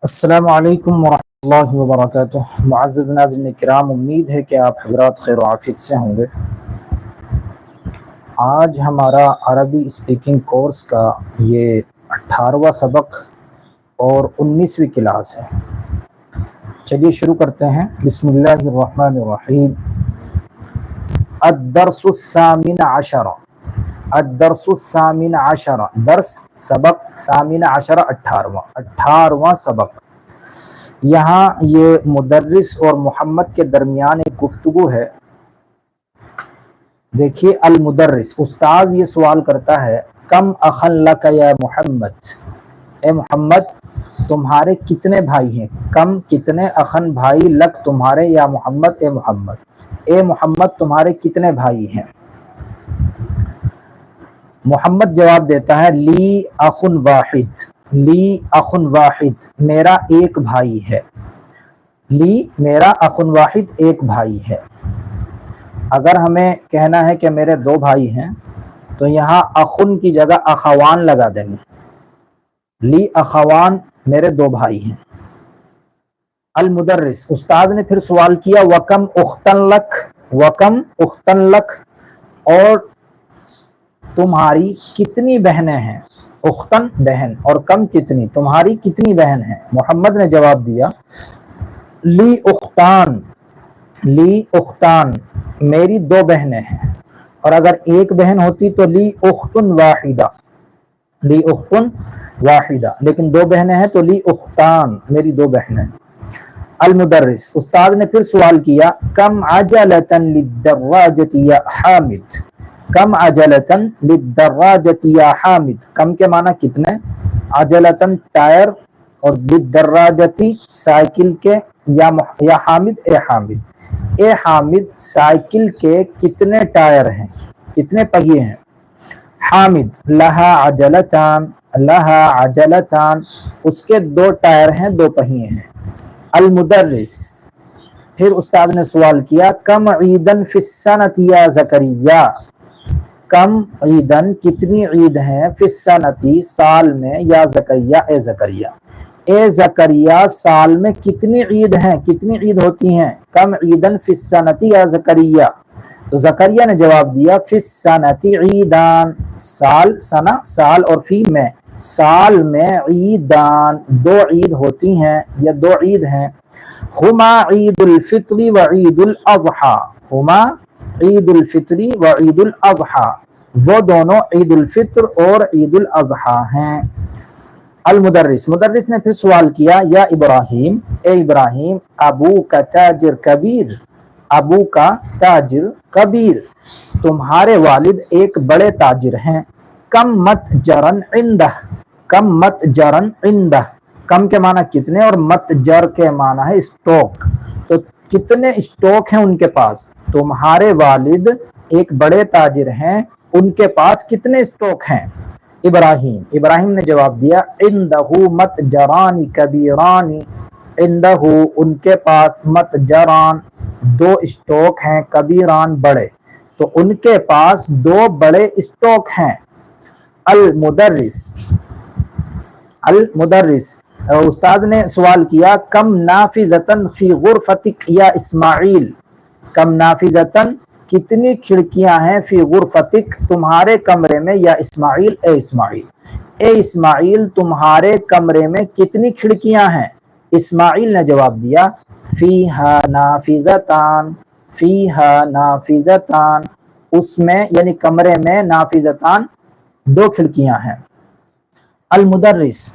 السلام علیکم ورحمۃ اللہ وبرکاتہ۔ معزز ناظرین کرام، امید ہے کہ آپ حضرات خیر و عافیت سے ہوں گے۔ آج ہمارا عربی اسپیکنگ کورس کا یہ 18واں سبق اور 19ویں کلاس ہے۔ چلیے شروع کرتے ہیں۔ بسم اللہ الرحمن الرحیم۔ الدرس الثامن عشر، الدرس الثامن عشر، درس سبق ثامن عشر 18واں سبق۔ یہاں یہ مدرس اور محمد کے درمیان ایک گفتگو ہے۔ دیکھیے، المدرس استاذ یہ سوال کرتا ہے، کم اخن لک یا محمد، اے محمد تمہارے کتنے بھائی ہیں؟ کم کتنے اخن بھائی، لک تمہارے، یا محمد اے محمد، اے محمد تمہارے کتنے بھائی ہیں؟ محمد جواب دیتا ہے، لی اخن واحد، لی اخن واحد، میرا ایک بھائی ہے۔ لی میرا اخن واحد ایک بھائی ہے۔ اگر ہمیں کہنا ہے کہ میرے دو بھائی ہیں تو یہاں اخن کی جگہ اخوان لگا دیں گے۔ لی اخوان، میرے دو بھائی ہیں۔ المدرس استاد نے پھر سوال کیا، وکم اختن لک، وکم اختن لک، اور تمہاری کتنی بہنیں ہیں؟ اختن بہن، اور کم کتنی، تمہاری کتنی بہن ہیں؟ محمد نے جواب دیا، لی اختان، لی اختان، میری دو بہنیں ہیں۔ اور اگر ایک بہن ہوتی تو لی اختن واحدہ، لی اختن واحدہ، لیکن دو بہنیں ہیں تو لی اختان، میری دو بہنیں ہیں۔ المدرس استاد نے پھر سوال کیا، کم عجلتن للدراجۃ یا حامد، کم عجلتن للدراجۃ یا حامد، کم کے معنی کتنے، عجلتن ٹائر، اور للدراجۃ سائیکل کے، یا حامد اے حامد، اے حامد سائیکل کے کتنے ٹائر ہیں، کتنے پہیے ہیں؟ حامد لہا عجلتان، لہا عجلتان، اس کے دو ٹائر ہیں، دو پہیے ہیں۔ المدرس پھر استاد نے سوال کیا، کم عیدن فی السنۃ یا زکریا، کم عیدن کتنی عید ہیں، فی السنۃ سال میں، یا زکریا اے زکریا، اے زکریا سال میں کتنی عید ہیں، کتنی عید ہوتی ہیں؟ کم عیدن فی السنۃ یا زکریا، تو زکریا نے جواب دیا، فی السنۃ عیدان، سال، سنہ سال، اور فی میں، سال میں، عیدان دو عید ہوتی ہیں، یا دو عید ہیں۔ ہما عید الفطر و عید الاضحیٰ، ہما عید الفطر و عید الاضحیٰ، وہ دونوں عید الفطر اور عید الاضحیٰ ہیں۔ المدرس مدرس نے پھر سوال کیا، یا ابراہیم، اے ابراہیم، ابو کا تاجر کبیر، ابو کا تاجر کبیر، تمہارے والد ایک بڑے تاجر ہیں۔ کم مت جرن عندہ، کم مت جرن عندہ، کم کے معنی کتنے، اور مت جر کے معنی ہے اسٹاک، تو کتنے اسٹاک ہیں ان کے پاس؟ تمہارے والد ایک بڑے تاجر ہیں، ان کے پاس کتنے اسٹاک ہیں؟ ابراہیم ابراہیم نے جواب دیا، عندہ مت جران کبیران، عندہ ان کے پاس مت جران دو اسٹاک ہیں، کبیران بڑے، تو ان کے پاس دو بڑے اسٹاک ہیں۔ المدرس المدرس استاد نے سوال کیا، کم نافذتن فی غرفتک یا اسماعیل، کم نافذتن کتنی کھڑکیاں ہیں، فی غرفتک تمہارے کمرے میں، یا اسماعیل اے اسماعیل، اے اسماعیل تمہارے کمرے میں کتنی کھڑکیاں ہیں؟ اسماعیل نے جواب دیا، فیہا نافذتان، فیہا نافذتان، اس میں یعنی کمرے میں، نافذتان دو کھڑکیاں ہیں۔ المدرس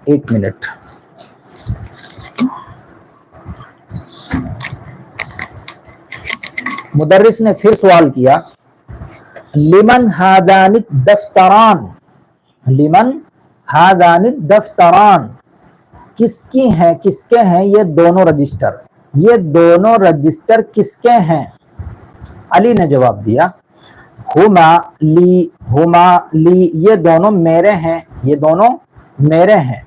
ایک منٹ، مدرس نے پھر سوال کیا، لمن ہادان الدفتران، لمن ہادان الدفتران، کس کی ہیں، کس کے ہیں یہ دونوں رجسٹر، یہ دونوں رجسٹر کس کے ہیں؟ علی نے جواب دیا، ہما لی، ہما لی، یہ دونوں میرے ہیں، یہ دونوں میرے ہیں۔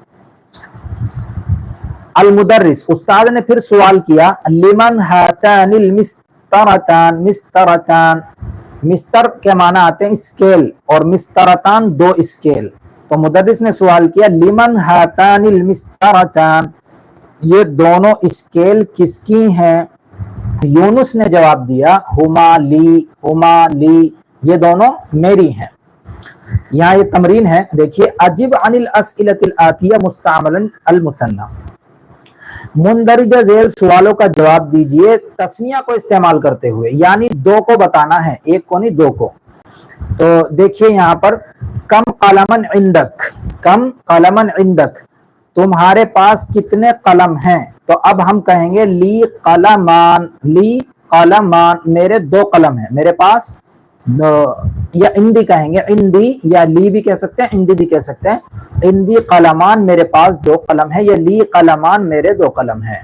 المدرس استاد نے پھر سوال کیا، لمن ہاتان المسطرتان، مسطرتان، مستر کے معنی آتے ہیں اسکیل، اور مسطرتان دو اسکیل، تو تو مدرس نے سوال کیا لیمن ہاتان المسطرتان، یہ دونوں اسکیل کس کی ہیں؟ یونس نے جواب دیا ہما لی، یہ دونوں میری ہیں۔ یہاں یہ تمرین ہے، دیکھیے اجب عن الاسئلۃ الآتیہ مستعملا المثنى، مندرجہ ذیل سوالوں کا جواب دیجئے تثنیہ کو استعمال کرتے ہوئے، یعنی دو کو بتانا ہے، ایک کو نہیں دو کو۔ تو دیکھیے یہاں پر کم قلمن عندک، کم قلمن عندک، تمہارے پاس کتنے قلم ہیں؟ تو اب ہم کہیں گے لی قلمان، لی قلمان، میرے دو قلم ہیں، میرے پاس، یا اندی کہیں گے، اندی، یا لی بھی کہہ سکتے ہیں، اندی بھی کہہ سکتے ہیں، اندی قلمان، میرے پاس دو قلم ہیں، یا لی قلمان، میرے دو قلم ہیں۔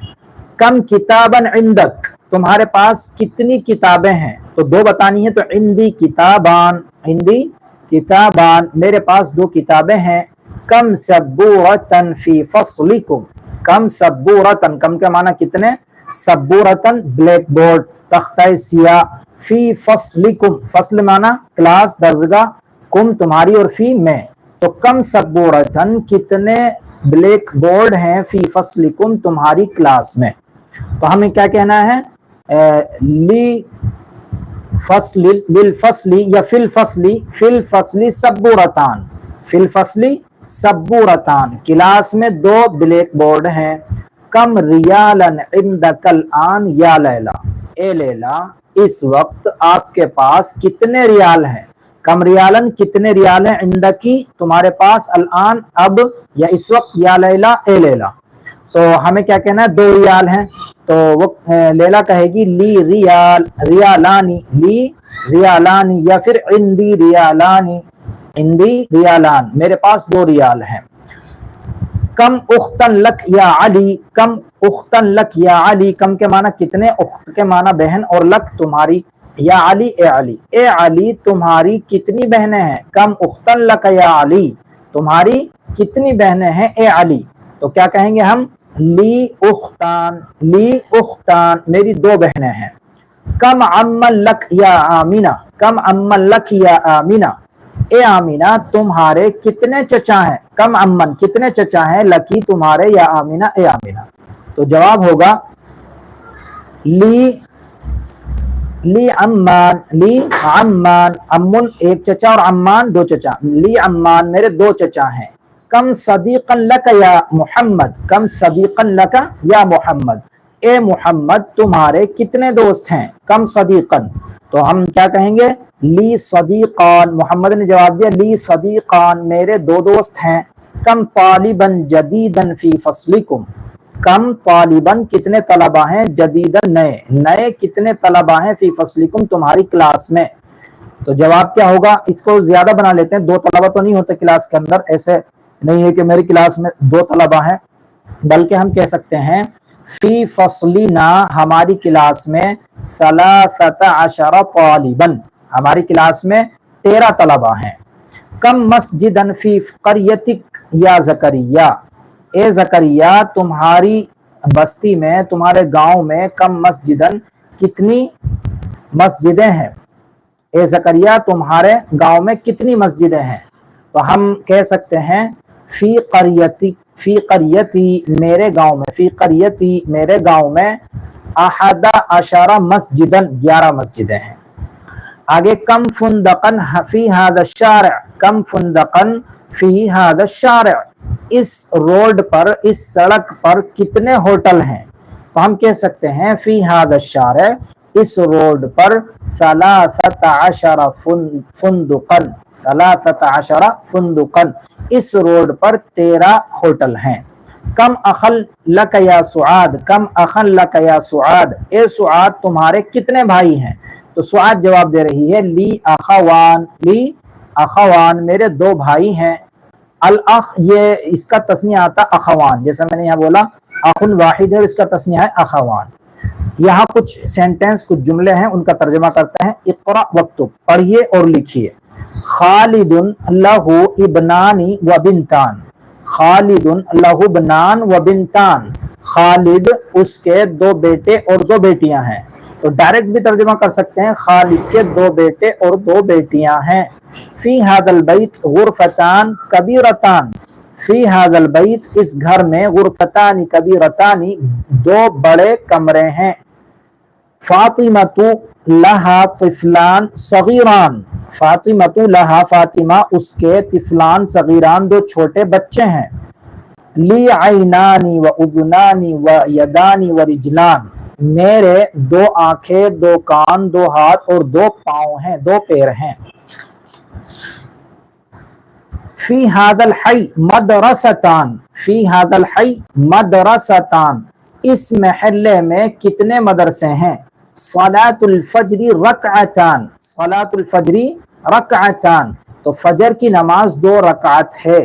کم کتابن عندک، تمہارے پاس کتنی کتابیں ہیں؟ تو دو بتانی ہے، تو عندی کتابان، عندی کتابان، میرے پاس دو کتابیں ہیں۔ کم سبورتن فی فصلکم، کم سبورتن، کم کے معنی کتنے، سبورتن بلیک بورڈ، تختہ سیاہ، فی فصلکم، فصل معنی کلاس، درسگاہ، کم تمہاری، اور فی میں، تو کم سبورتن کتنے بلیک بورڈ ہیں، فی فصلکم تمہاری کلاس میں۔ تو ہمیں کیا کہنا ہے، لی فصل، للفصل یا فی الفصل، فی الفصل سبورتان، فی الفصل سبورتان، کلاس میں دو بلیک بورڈ ہیں۔ کم ریالن عندک الآن یا لیلا، اے لیلا اس وقت آپ کے پاس کتنے ریال ہیں؟ کم ریالن، کتنے ریال ہیں، عندکی تمہارے پاس، الآن اب، یا اس وقت، یا لیلا اے لیلا۔ تو ہمیں کیا کہنا ہے، دو ریال ہیں، تو وہ لیلا کہے گی لی ریال، ریالانی، لی ریالانی، یا پھر عندی ریالانی، عندی ریالان، میرے پاس دو ریال ہیں۔ کم اختن لک یا علی، کم اختن لک یا علی، کم کے معنی کتنے، اخت کے معنی بہن، اور لک تمہاری، یا علی اے علی، اے علی تمہاری کتنی بہنیں ہیں؟ کم اختن لک یا علی، تمہاری کتنی بہنیں ہیں اے علی؟ تو کیا کہیں گے ہم، لی اختان، لی اختان، میری دو بہنیں ہیں۔ کم عمن لک یا آمینہ، کم عمن لک یا آمینہ، اے آمینہ تمہارے کتنے چچا ہیں؟ کم عمن، کتنے چچا ہیں، لکی تمہارے، یا آمینہ اے آمینہ۔ تو جواب ہوگا لی عمان، لی عمان، امن ایک چچا اور عمان دو چچا، لی عمان میرے دو چچا ہیں۔ کم صدیقا لک یا محمد، کم صدیقا لک یا محمد، اے محمد تمہارے کتنے دوست ہیں؟ کم صدیقن، تو ہم کیا کہیں گے، لی صدیقان، محمد نے جواب دیا لی صدیقان، میرے دو دوست ہیں۔ کم طالباً جدیداً فی فصلکم، کم طالباً کتنے طلبہ ہیں، جدیداً نئے، نئے کتنے طلبہ ہیں، فی فصلکم تمہاری کلاس میں۔ تو جواب کیا ہوگا، اس کو زیادہ بنا لیتے ہیں، دو طلبہ تو نہیں ہوتے کلاس کے اندر، ایسے نہیں ہے کہ میری کلاس میں دو طلبہ ہیں، بلکہ ہم کہہ سکتے ہیں فی فصلنا، ہماری کلاس میں 13 طالباً، ہماری کلاس میں 13 طلبہ ہیں۔ کم مسجدن فی قریتک یا زکریا، اے زکریا تمہاری بستی میں، تمہارے گاؤں میں، کم مسجدن کتنی مسجدیں ہیں، اے زکریا تمہارے گاؤں میں کتنی مسجدیں ہیں؟ تو ہم کہہ سکتے ہیں فی قریتی، فی قریتی میرے گاؤں میں، فی قریتی میرے گاؤں میں 11 مسجدن 11 مسجدیں ہیں۔ آگے کم فندقن فی ھذا الشارع، کم فندقن فی ھذا الشارع، اس روڈ پر، اس سڑک پر کتنے ہوٹل ہیں؟ تو ہم کہہ سکتے ہیں فی ھذا الشارع، اس روڈ پر 13 فندقن، 13 فندقن، اس روڈ پر 13 ہوٹل ہیں۔ کم اخل لک یا سعاد، کم اخل لک یا سعاد، اے سعاد تمہارے کتنے بھائی ہیں؟ تو سعاد جواب دے رہی ہے لی اخوان، لی اخوان میرے دو بھائی ہیں۔ الاخ یہ اس کا تسنیہ آتا اخوان، جیسا میں نے یہاں بولا اخن واحد ہے، اس کا تسنیہ ہے اخوان۔ یہاں کچھ سینٹنس، کچھ جملے ہیں، ان کا ترجمہ کرتے ہیں۔ اقرأ واکتب، پڑھیے اور لکھیے۔ خالد لہ ابنان و بنتان، خالد لہ ابنان و بنتان، خالد اس کے دو بیٹے اور دو بیٹیاں ہیں۔ تو ڈائریکٹ بھی ترجمہ کر سکتے ہیں خالد کے 2 بیٹے اور 2 بیٹیاں ہیں. فی ھذا البیت غرفتان کبیرتان، فی ھذا البیت اس گھر میں غرفتان کبیرتان 2 بڑے کمرے ہیں. فاطمۃ لہا طفلان صغیران، فاطمۃ لہا فاطمہ اس کے طفلان صغیران 2 چھوٹے بچے ہیں. لی عینانی و اذنانی و یدانی و رجلان، میرے 2 آنکھیں 2 کان 2 ہاتھ اور 2 پاؤں ہیں 2 پیر ہیں. فی ھذا الحی مدرستان، فی ھذا الحی مدرستان اس محلے میں کتنے مدرسے ہیں. صلاۃ الفجر رکعتان، صلاۃ الفجر رکعتان تو فجر کی نماز 2 رکعت ہے.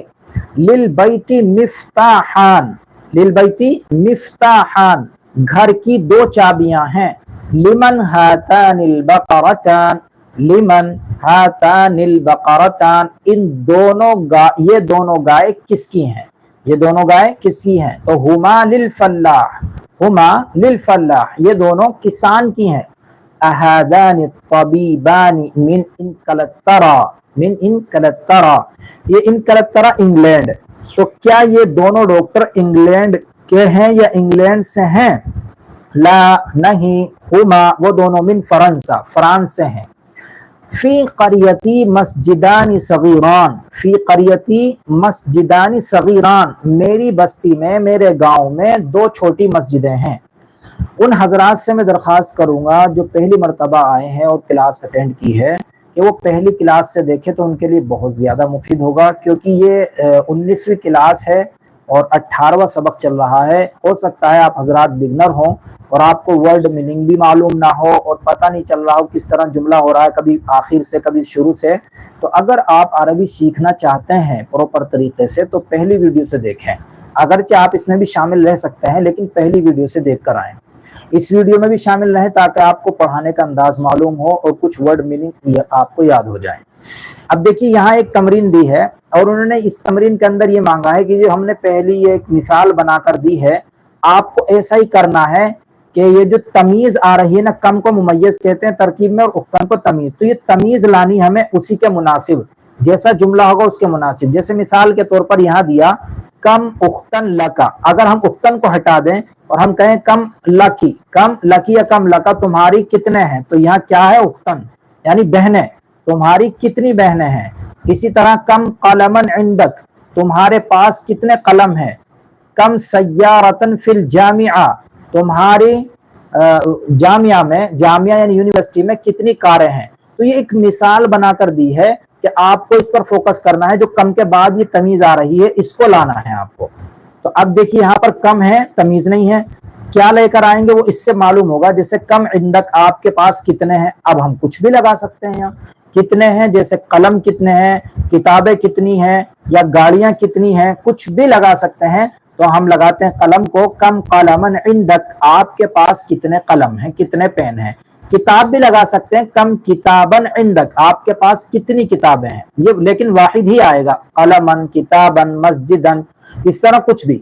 للبیت مفتاحان، للبیت مفتاحان گھر کی 2 چابیاں ہیں. لمن ہاتان البقرتان، لمن ہاتان البقرتان ان دونوں یہ دونوں گائے کس کی ہیں، یہ دونوں گائے کس کی ہیں. تو ہما للفلاح، ہما للفلاح یہ دونوں کسان کی ہیں. اہادان الطبیبان من انکلترا، من انکلترا یہ انکلترا انگلینڈ، تو کیا یہ دونوں ڈاکٹر انگلینڈ کے ہیں یا انگلینڈ سے ہیں. لا نہیں، ہما وہ دونوں من فرنسا فرانس سے ہیں. فی قریتی مسجدان صغیران، فی قریتی مسجدان صغیران میری بستی میں میرے گاؤں میں 2 چھوٹی مسجدیں ہیں. ان حضرات سے میں درخواست کروں گا جو پہلی مرتبہ آئے ہیں اور کلاس اٹینڈ کی ہے کہ وہ پہلی کلاس سے دیکھے تو ان کے لیے بہت زیادہ مفید ہوگا، کیونکہ یہ 19ویں کلاس ہے اور 18واں سبق چل رہا ہے. ہو سکتا ہے آپ حضرات بگنر ہوں اور آپ کو ورڈ میننگ بھی معلوم نہ ہو اور پتہ نہیں چل رہا ہو کس طرح جملہ ہو رہا ہے، کبھی آخر سے کبھی شروع سے. تو اگر آپ عربی سیکھنا چاہتے ہیں پراپر طریقے سے تو پہلی ویڈیو سے دیکھیں. اگرچہ آپ اس میں بھی شامل رہ سکتے ہیں لیکن پہلی ویڈیو سے دیکھ کر آئیں. اس ویڈیو میں بھی شامل رہیں تاکہ آپ کو پڑھانے کا انداز معلوم ہو اور کچھ ورڈ میننگ آپ کو یاد ہو جائیں. اب دیکھیے یہاں ایک تمرین دی ہے اور انہوں نے اس تمرین کے اندر یہ مانگا ہے کہ جو ہم نے پہلی ایک مثال بنا کر دی ہے آپ کو ایسا ہی کرنا ہے کہ یہ جو تمیز آ رہی ہے نا، کم کو ممیز کہتے ہیں ترکیب میں اور اختن کو تمیز، تو یہ تمیز لانی ہمیں اسی کے مناسب، جیسا جملہ ہوگا اس کے مناسب. جیسے مثال کے طور پر یہاں دیا کم اختن لکا، اگر ہم اختن کو ہٹا دیں اور ہم کہیں کم لکی، کم لکی یا کم لکا تمہاری کتنے ہیں، تو یہاں کیا ہے اختن یعنی بہنیں، تمہاری کتنی بہنیں ہیں. اسی طرح کم قلمن عندک تمہارے پاس کتنے قلم ہیں. کم سیارتن فی الجامعہ تمہاری جامعہ میں، جامعہ یعنی یونیورسٹی میں کتنی کاریں ہیں. تو یہ ایک مثال بنا کر دی ہے کہ آپ کو اس پر فوکس کرنا ہے، جو کم کے بعد یہ تمیز آ رہی ہے اس کو لانا ہے آپ کو. تو اب دیکھیے یہاں پر کم ہے تمیز نہیں ہے، کیا لے کر آئیں گے وہ اس سے معلوم ہوگا. جیسے کم عندک آپ کے پاس کتنے ہیں، اب ہم کچھ بھی لگا سکتے ہیں. یہاں کتنے ہیں جیسے قلم کتنے ہیں، کتابیں کتنی ہیں یا گاڑیاں کتنی ہیں، کچھ بھی لگا سکتے ہیں. تو ہم لگاتے ہیں قلم کو کم قلمن عندک آپ کے پاس کتنے قلم ہیں، کتنے پین ہیں. کتاب بھی لگا سکتے ہیں کم کتابن عندک آپ کے پاس کتنی کتابیں ہیں، یہ لیکن واحد ہی آئے گا قلمن کتابن مسجدن، اس طرح کچھ بھی.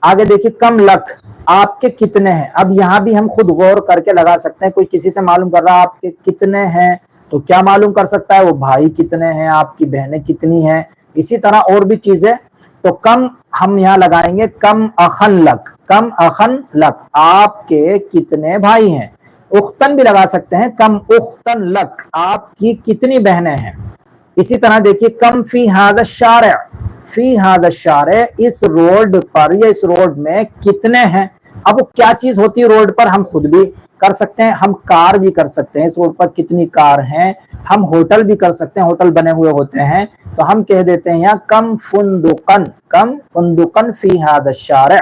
آگے دیکھیے کم لکھ آپ کے کتنے ہیں. اب یہاں بھی ہم خود غور کر کے لگا سکتے ہیں. کوئی کسی سے معلوم کر رہا آپ کے کتنے ہیں تو کیا معلوم کر سکتا ہے وہ بھائی کتنے ہیں، آپ کی بہنیں کتنی ہیں. اسی طرح اور بھی چیزیں. تو کم ہم یہاں لگائیں گے کم اخن لک، کم اخن لک آپ کے کتنے بھائی ہیں. اختن بھی لگا سکتے ہیں کم اختن لک آپ کی کتنی بہنیں ہیں. اسی طرح دیکھیے کم فی ھذا الشارع، فی ھذا الشارع اس روڈ پر یا اس روڈ میں کتنے ہیں. اب وہ کیا چیز ہوتی ہے روڈ پر ہم خود بھی کر سکتے ہیں، ہم کار بھی کر سکتے ہیں. اس روڈ پر کتنی کار ہیں. ہم ہوٹل بھی کر سکتے ہیں، ہوٹل بنے ہوئے ہوتے ہیں. تو ہم کہہ دیتے ہیں یہاں کم فندقن، کم فندقن فی ھذا الشارع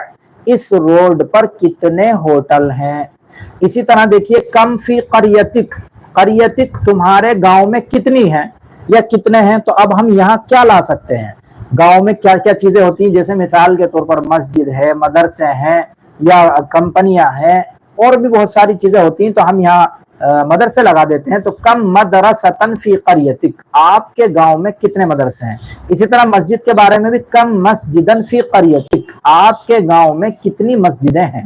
اس روڈ پر کتنے ہوٹل ہیں. اسی طرح دیکھیے کم فی قریتک، قریتک تمہارے گاؤں میں کتنی ہیں یا کتنے ہیں. تو اب ہم یہاں کیا لا سکتے ہیں، گاؤں میں کیا کیا چیزیں ہوتی ہیں. جیسے مثال کے طور پر مسجد ہے، مدرسے ہیں یا کمپنیاں ہیں اور بھی بہت ساری چیزیں ہوتی ہیں. تو ہم یہاں مدرسے لگا دیتے ہیں. تو کم مدرستن فی قریتک آپ کے گاؤں میں کتنے مدرسے ہیں. اسی طرح مسجد کے بارے میں بھی کم مسجدن فی قریتک آپ کے گاؤں میں کتنی مسجدیں ہیں.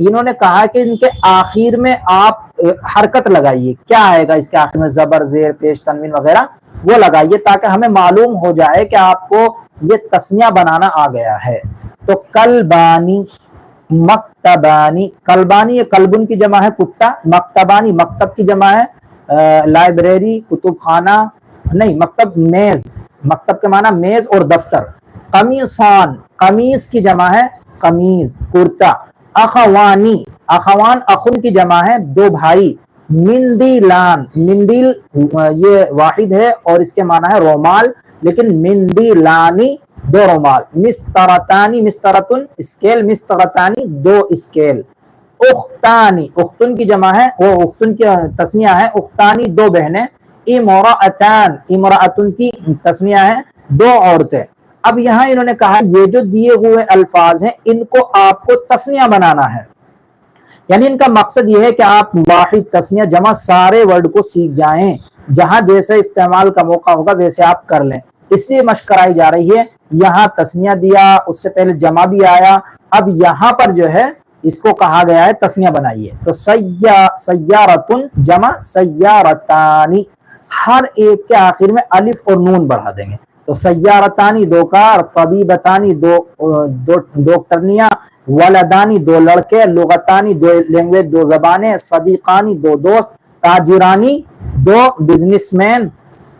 انہوں نے کہا کہ ان کے آخر میں آپ حرکت لگائیے. کیا آئے گا اس کے آخر میں؟ زبر، زیر، پیش، تنوین وغیرہ وہ لگائیے تاکہ ہمیں معلوم ہو جائے کہ آپ کو یہ تسنیہ بنانا آ گیا ہے. تو کلبانی، مکتبانی. کلبانی یہ کلبن کی جمع ہے کتا، مکتبانی مکتب کی جمع ہے لائبریری، کتب خانہ نہیں، مکتب میز، مکتب کے معنی میز اور دفتر. قمیصان قمیص کی جمع ہے قمیض کرتا. اخوانی اخوان اخن کی جمع ہے دو بھائی. مندیلان مندیل یہ واحد ہے اور اس کے معنی ہے رومال، لیکن مندیلانی دو رومال. مسترتانی مسترتن اسکیل، مسترتانی دو اسکیل. اختانی اختن کی جمع ہے، وہ اختن کی تسنیہ ہے اختانی دو بہنیں. امرأتان امرأتن کی تسنیہ ہے دو عورتیں. اب یہاں انہوں نے کہا یہ جو دیے ہوئے الفاظ ہیں ان کو آپ کو تسنیہ بنانا ہے، یعنی ان کا مقصد یہ ہے کہ آپ واحد تسنیہ جمع سارے ورڈ کو سیکھ جائیں، جہاں جیسے استعمال کا موقع ہوگا ویسے آپ کر لیں. اس لیے مشق کرائی جا رہی ہے. یہاں تسنیہ دیا، اس سے پہلے جمع بھی آیا، اب یہاں پر جو ہے اس کو کہا گیا ہے تسنیہ بنائیے. تو سیارتن جمع سیارتانی، ہر ایک کے آخر میں الف اور نون بڑھا دیں گے. تو سیارتانی دو کار، طبیبتانی دو ڈاکٹرنیاں، ولدانی دو لڑکے، لغتانی دو لینگویج دو زبانیں، صدیقانی دو دوست، تاجرانی دو بزنس مین،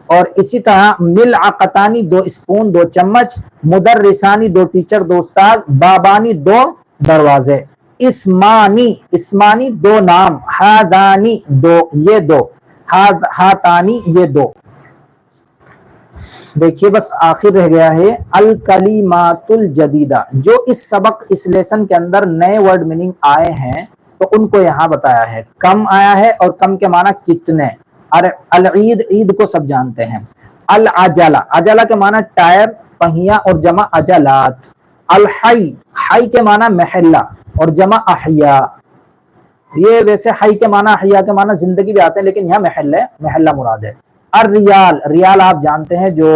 اور اسی طرح ملعقتانی دو اسپون دو چمچ، مدرسانی دو ٹیچر دو استاد، بابانی دو دروازے. اسمانی اسمانی دو نام، ہادانی دو یہ دو، ہاتانی یہ دو. دیکھیے بس آخر رہ گیا ہے الکلیمات الجدیدہ. جو اس سبق اس لیسن کے اندر نئے ورڈ میننگ آئے ہیں تو ان کو یہاں بتایا ہے. کم آیا ہے اور کم کے معنی کتنے. العید عید کو سب جانتے ہیں. العجلہ عجلہ کے معنی ٹائر پہیا اور جمع عجلات. الحی حی کے معنی محلہ اور جمع احیاء. یہ ویسے حی کے معنی احیاء کے معنی زندگی بھی آتے ہیں لیکن یہاں محل ہے، محلہ مراد ہے. الریال ریال آپ جانتے ہیں جو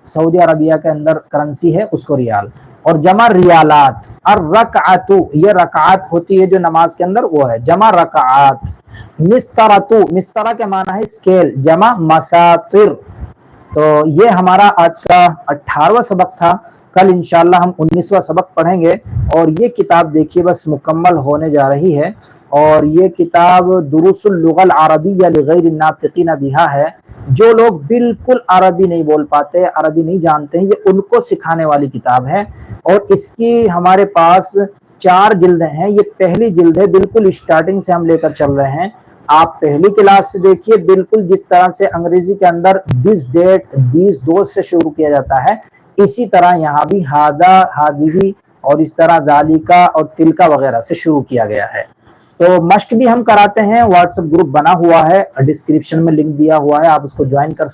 سعودی عربیہ کے اندر کرنسی ہے اس کو ریال، اور جمع ریالات. الرکعت یہ رکعات ہوتی ہے جو نماز کے اندر وہ ہے، جمع رکعات. مسترتو مسترہ کے معنی ہے اسکیل، جمع مساطر. تو یہ ہمارا آج کا 18واں سبق تھا. کل انشاءاللہ ہم 19واں سبق پڑھیں گے. اور یہ کتاب دیکھیے بس مکمل ہونے جا رہی ہے، اور یہ کتاب دروس اللغة العربیہ لغیر الناطقین بہا ہے. جو لوگ بالکل عربی نہیں بول پاتے، عربی نہیں جانتے ہیں، یہ ان کو سکھانے والی کتاب ہے. اور اس کی ہمارے پاس 4 جلدیں ہیں. یہ پہلی جلد ہے، بالکل اسٹارٹنگ سے ہم لے کر چل رہے ہیں. آپ پہلی کلاس سے دیکھیے، بالکل جس طرح سے انگریزی کے اندر دس ڈیٹ دیس دوست سے شروع کیا جاتا ہے، اسی طرح یہاں بھی ہادا ہادی اور اس طرح ذالکا اور تلکا وغیرہ سے شروع کیا گیا ہے. تو مشق بھی ہم کراتے ہیں. واٹس ایپ گروپ بنا ہوا ہے، ڈسکرپشن میں لنک دیا ہوا ہے، آپ اس کو جوائن کر